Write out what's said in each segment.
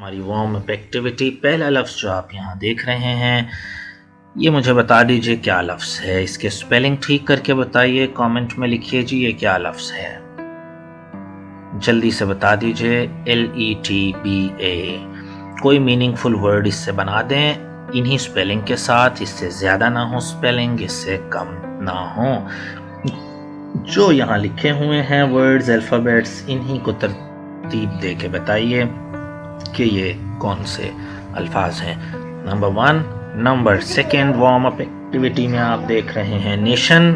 हमारी warm up activity. पहला लफ्ज़ जो आप यहाँ देख रहे हैं, ये मुझे बता दीजिए क्या लफ्ज़ है। इसके स्पेलिंग ठीक करके बताइए, कमेंट में लिखिए जी ये क्या लफ्ज़ है। जल्दी से बता दीजिए। LETBA। कोई मीनिंगफुल वर्ड इससे बना दें इन्हीं स्पेलिंग के साथ, इससे ज़्यादा ना हो स्पेलिंग, इससे कम ना हो। जो यहाँ लिखे हुए हैं वर्ड्स, अल्फ़ाबेट्स, इन्हीं को तरतीब दे के बताइए कि ये कौन से अल्फाज हैं। Number 1। Number 2 warm up activity में आप देख रहे हैं नेशन।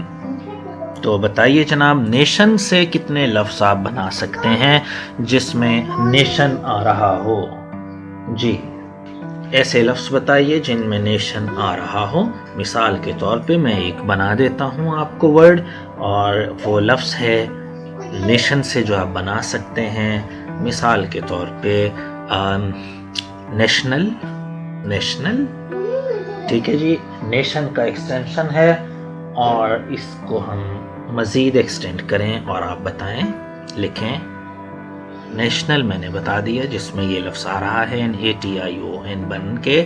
तो बताइए जनाब, नेशन से कितने लफ्ज़ आप बना सकते हैं जिसमें नेशन आ रहा हो? जी, ऐसे लफ्ज़ बताइए जिनमें नेशन आ रहा हो। मिसाल के तौर पे मैं एक बना देता हूँ आपको वर्ड, और वो लफ्ज़ है नेशन से जो आप बना सकते हैं। मिसाल के तौर पे नेशनल। नेशनल, ठीक है जी, नेशन का एक्सटेंशन है और इसको हम मज़ीद एक्सटेंड करें और आप बताएं, लिखें। नेशनल मैंने बता दिया जिसमें ये लफ्ज़ आ रहा है NATION बन के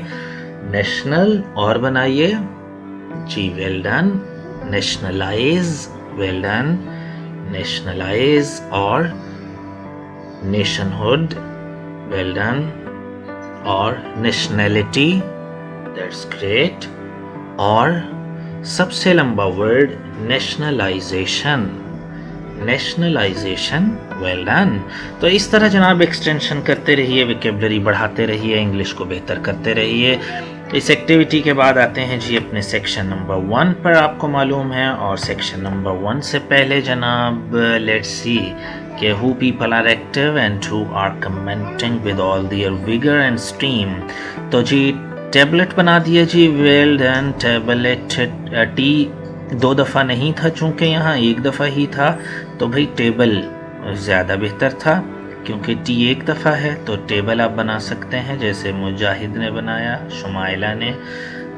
नेशनल। और बनाइए जी, well done. Nationalise, well done. Nationalise. और नेशनहुड, वेल डन। और नेशनैलिटी, दैट्स ग्रेट। और सबसे लंबा word nationalisation. Nationalisation, well done. तो इस तरह जनाब एक्सटेंशन करते रहिए, वोकैबुलरी बढ़ाते रहिए, इंग्लिश को बेहतर करते रहिए। इस एक्टिविटी के बाद आते हैं जी अपने सेक्शन नंबर 1 पर। आपको मालूम है, और सेक्शन नंबर 1 से पहले जनाब लेट्स सी कि who people are active and who are commenting with all their vigor and stream। तो जी टेबलेट बना दिया जी, वेल डन। टेबलेट टी 2 दफ़ा नहीं था, चूँकि यहाँ 1 दफ़ा ही था, तो भाई टेबल ज़्यादा बेहतर था क्योंकि टी 1 दफ़ा है। तो टेबल आप बना सकते हैं, जैसे मुजाहिद ने बनाया, शुमाइला ने,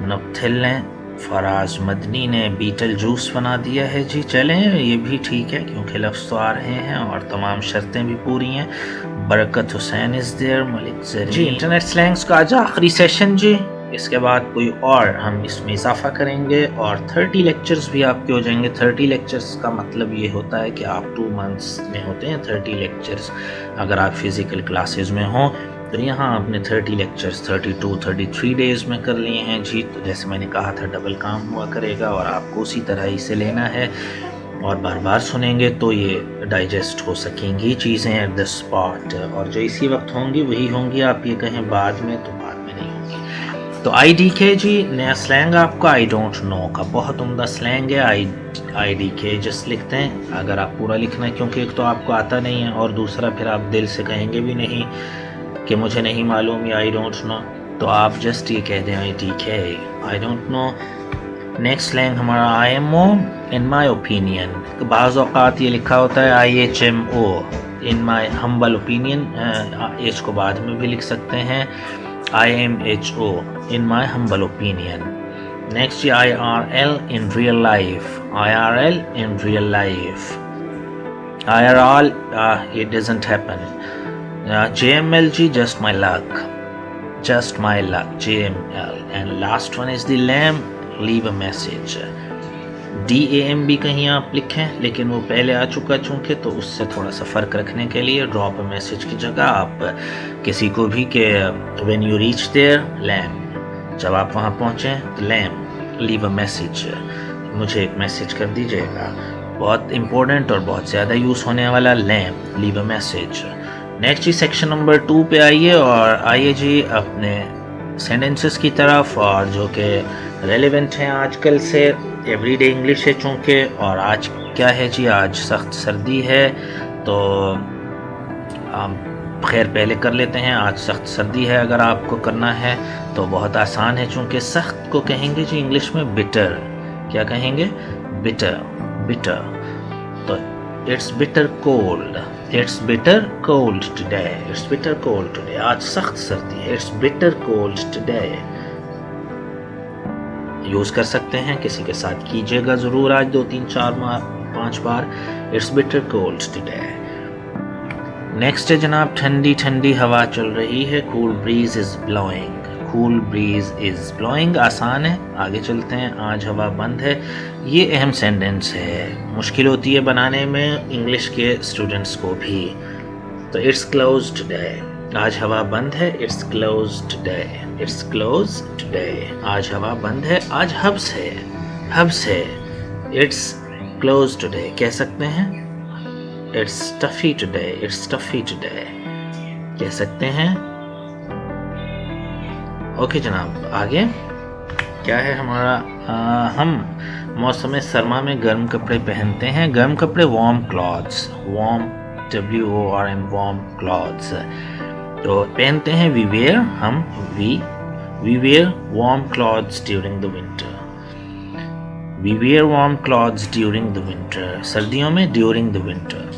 नफ्थिल ने, फराज मदनी ने बीटल जूस बना दिया है जी। चलें, ये भी ठीक है क्योंकि लफ्ज़ तो आ रहे हैं और तमाम शर्तें भी पूरी हैं। Barkat Hussain is there, Malik Zari ji. Internet slangs का आज आखिरी सेशन जी। इसके बाद कोई और हम इसमें इजाफा करेंगे और 30 लेक्चर्स भी आपके हो जाएंगे। 30 लेक्चर्स का मतलब ये होता है कि आप 2 मंथ्स में होते हैं 30 लेक्चर्स। अगर आप फिज़िकल क्लासेस में हों तो यहाँ आपने 30 लेक्चर्स 32-33 डेज़ में कर लिए हैं जी। तो जैसे मैंने कहा था डबल काम हुआ करेगा और आपको उसी तरह इसे लेना है और बार बार सुनेंगे तो ये डाइजेस्ट हो सकेंगी चीज़ें एट द स्पॉट। और जो इसी वक्त होंगी वही होंगी, आप ये कहें बाद में तो बाद में नहीं होंगी। तो IDK जी, नया स्लैंग आपका आई डोंट नो का बहुत उम्दा स्लैंग है। IDK जस्ट लिखते हैं अगर आप पूरा लिखना है, क्योंकि एक तो आपको आता नहीं है और दूसरा फिर आप दिल से कहेंगे भी नहीं कि मुझे नहीं मालूम या आई डोंट नो, तो आप जस्ट ये कह दें IDK, I don't know. Next slang हमारा IMO, इन माई ओपिनियन। बाज़ औक़ात ये लिखा होता है IHMO, in my humble opinion, H को बाद में भी लिख सकते हैं IMHO, in my humble opinion. Next IRL, in real life, IRL in real life. IRL, it doesn't happen. JML जी, just my luck, just my luck, JML। and last one is the lamb, leave a message। DAM भी कहीं आप लिखें लेकिन वो पहले आ चुका चूँकि, तो उससे थोड़ा सा फ़र्क रखने के लिए ड्रॉप अ मैसेज की जगह आप किसी को भी कि when you reach there lamb, जब आप वहाँ पहुँचें तो lamb leave a message, मुझे एक मैसेज कर दीजिएगा। बहुत इम्पोर्टेंट और बहुत ज़्यादा यूज़ होने वाला lamb leave a message। Next जी सेक्शन नंबर 2 पे आइए और आइए जी अपने सेंटेंसेस की तरफ, और जो कि रेलेवेंट हैं आजकल से। एवरीडे इंग्लिश है चूँकि, और आज क्या है जी, आज सख्त सर्दी है। तो खैर पहले कर लेते हैं, आज सख्त सर्दी है। अगर आपको करना है तो बहुत आसान है, चूँकि सख्त को कहेंगे जी इंग्लिश में बिटर। क्या कहेंगे? Bitter, bitter. तो it's bitter cold, it's bitter cold today, it's bitter cold today. आज सख्त सर्दी है, it's bitter cold today. Use कर सकते हैं, किसी के साथ कीजिएगा ज़रूर आज 2-3-4-5 बार, it's bitter cold today. Next है जनाब, ठंडी ठंडी हवा चल रही है, cool breeze is blowing. Cool breeze is blowing आसान है, आगे चलते हैं। आज हवा बंद है, ये अहम सेंटेंस है, मुश्किल होती है बनाने में इंग्लिश के स्टूडेंट्स को भी। तो इट्स क्लोज्ड टुडे, आज हवा बंद है, it's closed today, it's closed today, आज हवा बंद है, आज हब्स है, हब्स है, इट्स क्लोज्ड टुडे कह सकते हैं। It's toughie today, it's toughie today कह सकते हैं। ओके जनाब, आगे क्या है हमारा, हम मौसम सरमा में गर्म कपड़े पहनते हैं। गर्म कपड़े warm clothes, warm WORM warm clothes तो पहनते हैं। वी वेयर, हम we wear warm clothes during the winter. We wear warm clothes during the winter, सर्दियों में during the winter.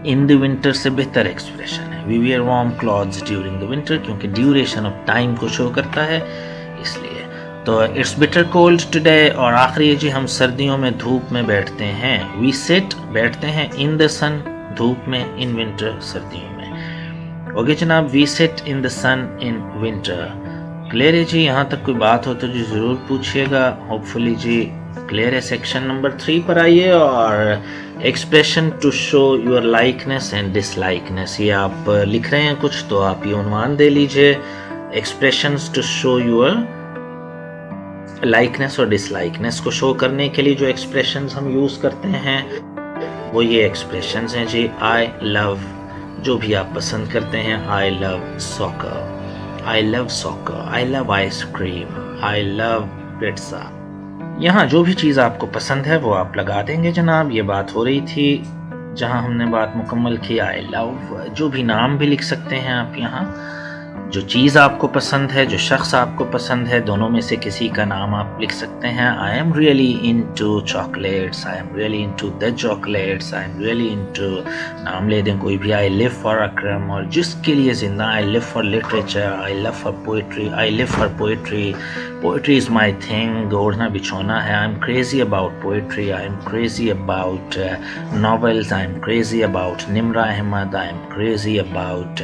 In the winter से बेहतर एक्सप्रेशन है we wear warm clothes during the winter, क्योंकि ड्यूरेशन ऑफ टाइम को show करता है इसलिए। तो इट्स बिटर कोल्ड टुडे। और आखिरी जी, हम सर्दियों में धूप में बैठते हैं। वी सिट, बैठते हैं इन द सन, धूप में, इन विंटर, सर्दियों में। ओके जनाब, we sit in the sun in winter. Clear है जी, यहाँ तक कोई बात हो तो जी ज़रूर पूछिएगा। होपफुली जी क्लियर है। सेक्शन नंबर 3 पर आइए, और expression to show your likeness and dislikeness, ये आप लिख रहे हैं कुछ तो आप ये उन्वान दे लीजिए। Expressions to show your likeness और डिसलाइकनेस को शो करने के लिए जो एक्सप्रेशंस हम यूज़ करते हैं वो ये एक्सप्रेशंस हैं जी। आई लव, जो भी आप पसंद करते हैं, I love soccer, I love soccer, I love ice cream, I love pizza. यहाँ जो भी चीज़ आपको पसंद है वो आप लगा देंगे जनाब। ये बात हो रही थी जहाँ हमने बात मुकम्मल की आई लव, जो भी नाम भी लिख सकते हैं आप यहाँ, जो चीज़ आपको पसंद है, जो शख्स आपको पसंद है, दोनों में से किसी का नाम आप लिख सकते हैं। I am really into chocolates, I am really into the chocolates, I am really into, नाम ले दें कोई भी। आई लिव फॉर अकरम, और जिसके लिए जिंदा, I live for literature, I live for poetry, I live for poetry, poetry is my thing, ओढ़ना बिछोना है। I am crazy about poetry, I am crazy about novels, I am crazy about Nimra Ahmed, I am crazy about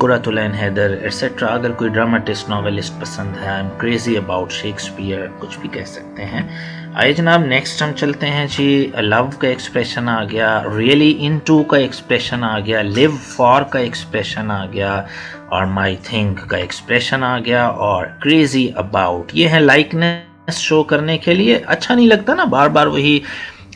Qurratulain Hyder etcetera. अगर कोई dramatist novelist पसंद है, I am crazy about Shakespeare, कुछ भी कह सकते हैं। आइए जनाब, नेक्स्ट हम चलते हैं जी। लव का एक्सप्रेशन आ गया, रियली इनटू का एक्सप्रेशन आ गया, लिव फॉर का एक्सप्रेशन आ गया, और माई थिंक का एक्सप्रेशन आ गया, और क्रेजी अबाउट। ये है लाइकनेस शो करने के लिए। अच्छा नहीं लगता ना बार बार वही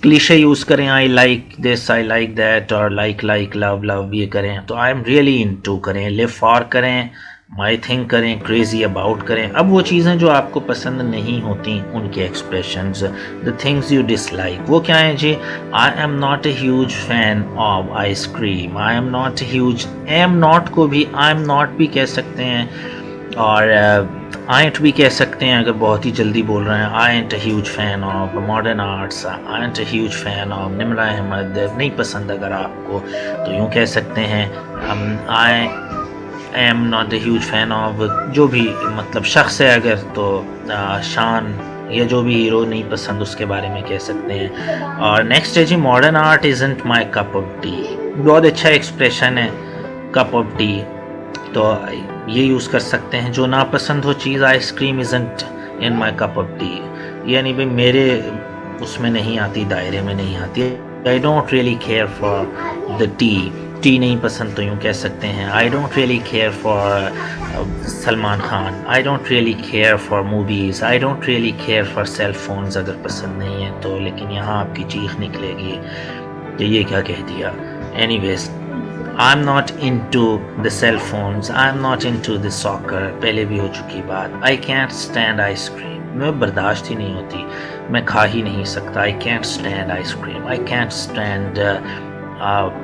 क्लीशे यूज़ करें, I like this, I like that, और लाइक लव लव ये करें। तो आई एम रियली इनटू करें, लिव फॉर करें, माई थिंक करें, क्रेजी अबाउट करें। अब वो चीज़ें जो आपको पसंद नहीं होती उनके expressions, the things you dislike, वो क्या हैं जी। I am not a huge fan of ice cream, I am not a huge, am not को भी आई एम नॉट भी कह सकते हैं, और आइंट भी कह सकते हैं अगर बहुत ही जल्दी बोल रहे हैं। I ain't a huge fan of modern arts, I ain't a huge fan of Nimra Ahmad, नहीं पसंद अगर आपको तो यूँ कह सकते हैं। I am not a huge fan of, जो भी मतलब शख्स है अगर, तो शान या जो भी हीरो नहीं पसंद उसके बारे में कह सकते हैं। और नेक्स्ट है जी, modern art isn't my cup of tea, बहुत अच्छा एक्सप्रेशन है, कप ऑफ टी। तो ये यूज़ कर सकते हैं। जो नापसंद हो चीज़, ice cream isn't in my cup of tea, यानी भाई मेरे उसमें नहीं आती, दायरे में नहीं आती। I don't really care for the T नहीं पसंद तो यूँ कह सकते हैं। I don't really care for Salman Khan, I don't really care for movies, I don't really care for sale phones अगर पसंद नहीं है तो। लेकिन यहाँ आपकी चीख निकलेगी कि ये क्या कह दिया। Anyways, I am not into the cell phones, I am not into the soccer, पहले भी हो चुकी बात। आई कैंट स्टैंड आइसक्रीम, मैं बर्दाश्त ही नहीं होती, मैं खा ही नहीं सकता। I can't stand ice cream, I can't stand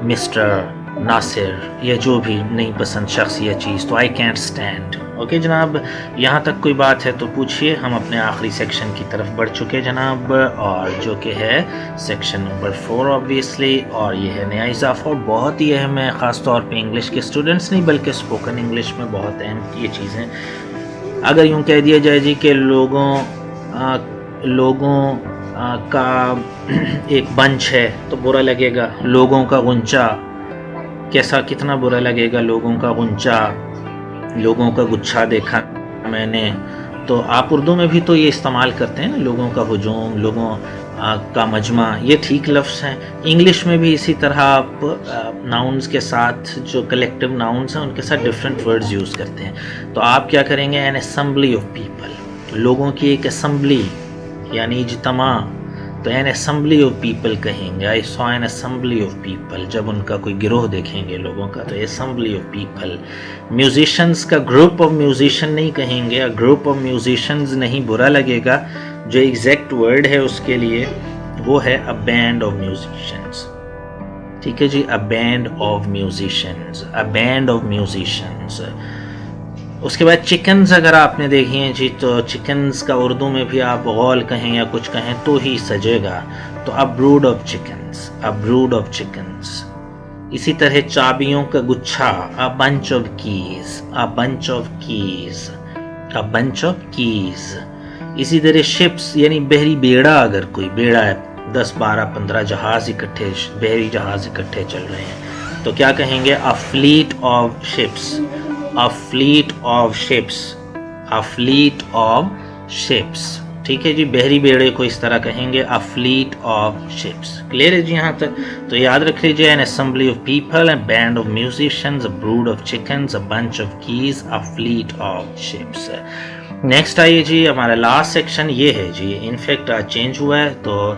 mister Nasir, या जो भी नहीं पसंद शख्स या चीज़, तो आई कैंट स्टैंड। ओके जनाब, यहाँ तक कोई बात है तो पूछिए। हम अपने आखिरी सेक्शन की तरफ बढ़ चुके जनाब, और जो कि है सेक्शन नंबर 4 ऑब्वियसली, और ये है नया इजाफा, और बहुत ही अहम है, ख़ास तौर पे इंग्लिश के स्टूडेंट्स नहीं बल्कि स्पोकन इंग्लिश में बहुत अहम ये चीज़ें। अगर यूँ कह दिया जाए जी कि लोगों का एक बंच है तो बुरा लगेगा, लोगों का गुंचा कैसा कितना बुरा लगेगा, लोगों का गुंचा, लोगों का गुच्छा देखा मैंने। तो आप उर्दू में भी तो ये इस्तेमाल करते हैं ना, लोगों का हुजूम, लोगों का मजमा, ये ठीक लफ्ज़ हैं। इंग्लिश में भी इसी तरह आप नाउन्स के साथ जो कलेक्टिव नाउन्स हैं उनके साथ डिफरेंट वर्ड्स यूज़ करते हैं। तो आप क्या करेंगे, एन असेंबली ऑफ पीपल, लोगों की एक असेंबली यानी इज्तिमा, तो एन असेंबली ऑफ पीपल कहेंगे। I saw an assembly of people, जब उनका कोई गिरोह देखेंगे लोगों का, तो असेंबली ऑफ पीपल। म्यूजिशंस का ग्रुप ऑफ म्यूजिशियन नहीं कहेंगे, ग्रुप ऑफ म्यूजिशंस नहीं, बुरा लगेगा। जो एग्जैक्ट वर्ड है उसके लिए वो है अ बैंड ऑफ म्यूजिशियंस। ठीक है जी, a band of musicians, a band of musicians. उसके बाद चिकन्स अगर आपने देखी हैं जी, तो चिकन्स का उर्दू में भी आप गौल कहें या कुछ कहें तो ही सजेगा। तो a brood of chickens, a brood of chickens. इसी तरह चाबियों का गुच्छा, a bunch of keys, a bunch of keys, a bunch of keys. इसी तरह शिप्स यानी बहरी बेड़ा, अगर कोई बेड़ा है, 10, 12, 15 जहाज इकट्ठे, बहरी जहाज इकट्ठे चल रहे हैं, तो क्या कहेंगे, a fleet of ships, a fleet of ships, a fleet of ships. ठीक है जी, बहरी बेड़े को इस तरह कहेंगे, a fleet of ships. Clear है जी यहाँ तक? तो याद रख लीजिए, N assembly of people, a band of musicians, a brood of chickens, a bunch of keys, a fleet of ships. Next आइए जी, हमारा लास्ट सेक्शन ये है जी। इनफैक्ट आज चेंज हुआ है तो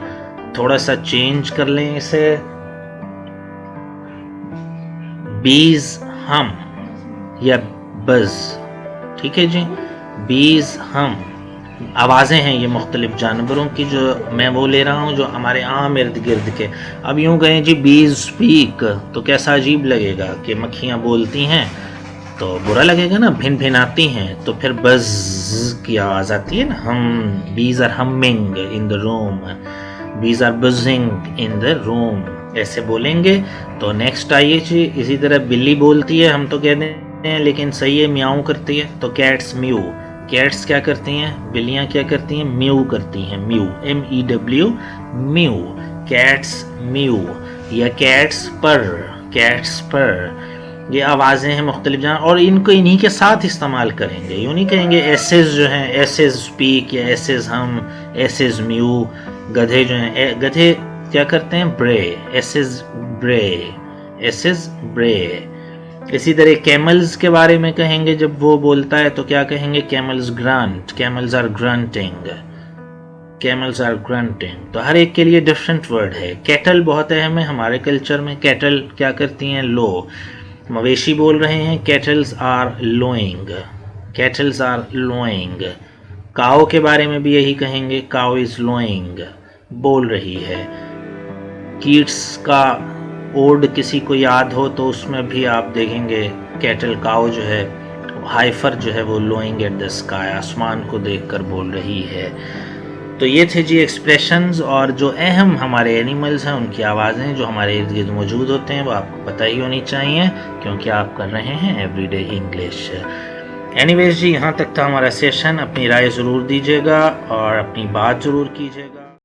थोड़ा सा चेंज कर लें इसे। बीज हम या बज, ठीक है जी, बीज हम आवाज़ें हैं ये मुख्तलिफ जानवरों की, जो मैं वो ले रहा हूँ जो हमारे आम इर्द गिर्द के। अब यूँ कहें जी बीज स्पीक, तो कैसा अजीब लगेगा कि मक्खियाँ बोलती हैं, तो बुरा लगेगा ना, भिन भिन आती हैं। तो फिर बज की आवाज़ आती है ना, हम, bees are humming in the room, bees are buzzing in the room, ऐसे बोलेंगे। तो नेक्स्ट आइए जी, इसी तरह बिल्ली बोलती है, हम तो कहते हैं लेकिन सही है म्याऊ करती है, तो कैट्स म्यू। कैट्स क्या करती हैं, बिल्लियाँ क्या करती हैं, म्यू करती हैं, mu, MEW, mu, cats mu. या कैट्स पर, कैट्स पर, ये आवाज़ें हैं मुख्तलिफ जहाँ, और इनको इन्हीं के साथ इस्तेमाल करेंगे। यूँ नहीं कहेंगे एसेज जो हैं, एसेज स्पीक या एसेज हम, एसेज म्यू। गधे जो हैं, गधे क्या करते हैं, ब्रे, एसेज ब्रे, एसेज ब्रे। इसी तरह कैमल्स के बारे में कहेंगे, जब वो बोलता है तो क्या कहेंगे, camels grunt, camels are grunting, camels are grunting. तो हर एक के लिए डिफरेंट वर्ड है। कैटल बहुत अहम है हमारे कल्चर में। कैटल क्या करती हैं, लो, मवेशी बोल रहे हैं, कैटल्स आर लोइंग, कैटल्स आर लोइंग। काओ के बारे में भी यही कहेंगे, काओ इज लोइंग, बोल रही है। कीट्स का ओड किसी को याद हो तो उसमें भी आप देखेंगे कैटल काओ जो है, हाइफर जो है वो लोइंग एट द स्काई, आसमान को देखकर बोल रही है। तो ये थे जी एक्सप्रेशंस, और जो अहम हमारे एनिमल्स हैं उनकी आवाज़ें जो हमारे इर्द गिर्द मौजूद होते हैं वो आपको पता ही होनी चाहिए, क्योंकि आप कर रहे हैं एवरीडे इंग्लिश। एनीवेज जी, यहाँ तक था हमारा सेशन। अपनी राय ज़रूर दीजिएगा और अपनी बात ज़रूर कीजिएगा।